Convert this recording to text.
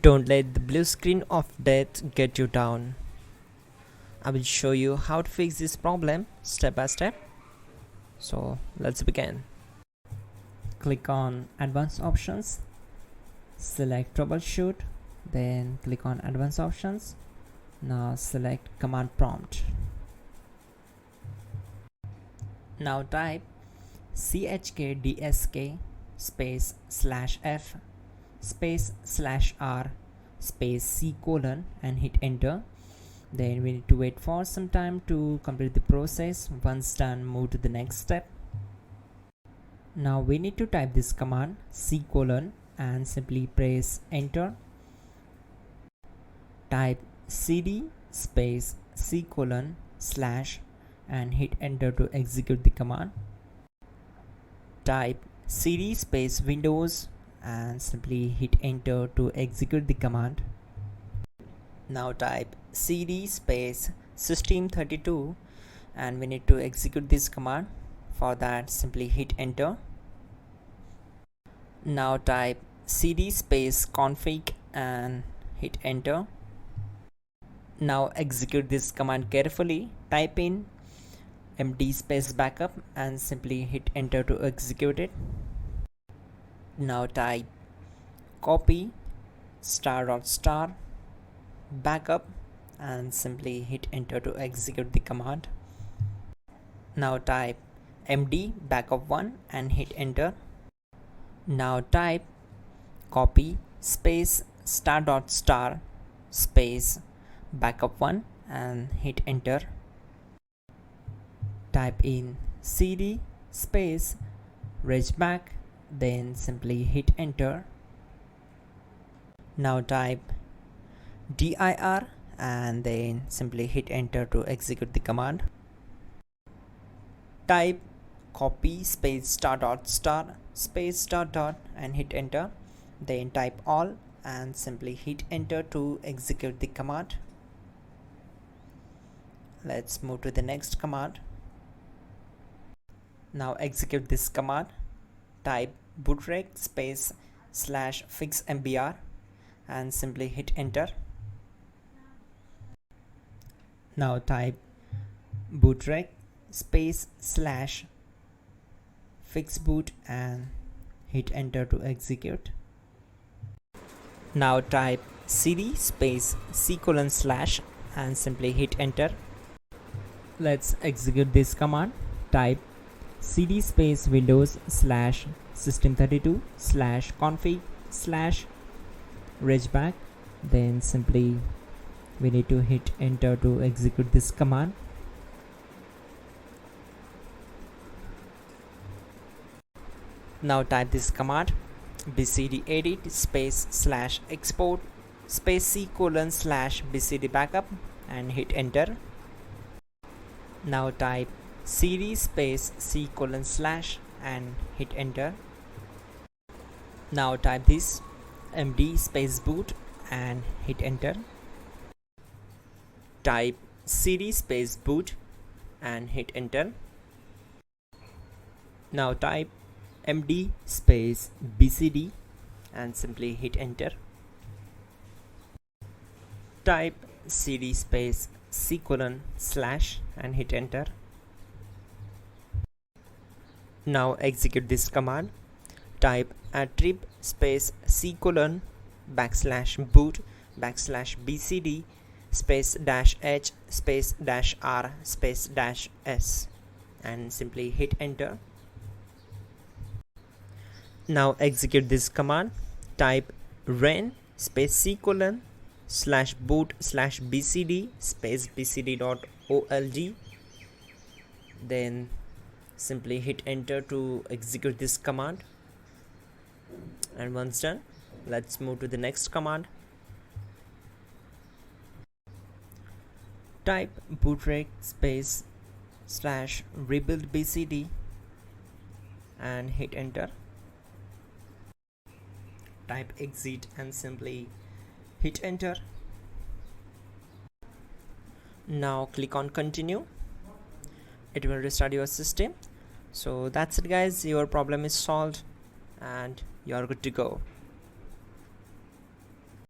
Don't let the blue screen of death get you down. I will show you how to fix this problem step by step. So let's begin. Click on Advanced Options, select Troubleshoot, then click on Advanced Options. Now select Command Prompt. Now type chkdsk space /f space /r space c : and hit enter. Then we need to wait for some time to complete the process. Once done, move to the next step. Now we need to type this command c : and simply press enter. Type cd space c : / and hit enter to execute the command. Type cd space Windows and simply hit enter to execute the command. Now type cd space system32 and we need to execute this command. For that, simply hit enter. Now type cd space config and hit enter. Now execute this command carefully. Type in md space backup and simply hit enter to execute it. Now type copy *.* backup and simply hit enter to execute the command. Now type md backup1 and hit enter. Now type copy space *.* space backup1 and hit enter. Type in cd space regback, then simply hit enter. Now type dir and then simply hit enter to execute the command. Type copy space *.* space .. and hit enter. Then type all and simply hit enter to execute the command. Let's move to the next command. Now execute this command. Type bootrec space /fixmbr and simply hit enter. Now type bootrec space /fixboot and hit enter to execute. Now type cd space c : / and simply hit enter. Let's execute this command. Type cd space Windows /system32 /config /regback, then simply we need to hit enter to execute this command. Now type this command bcd edit space /export space c : /bcd backup and hit enter. Now type cd space c : / and hit enter. Now type this md space boot and hit enter. Type cd space boot and hit enter. Now type md space bcd and simply hit enter. Type cd space c : / and hit enter. Now execute this command. Type attrib space c : \boot \bcd space -h space -r space -s and simply hit enter. Now execute this command. Type ren space c : /boot /bcd space bcd.old, then simply hit enter to execute this command. And once done, let's move to the next command. Type bootrec space /rebuild bcd and hit enter. Type exit and simply hit enter. Now click on continue. It will restart your system. So that's it guys, your problem is solved and you're good to go.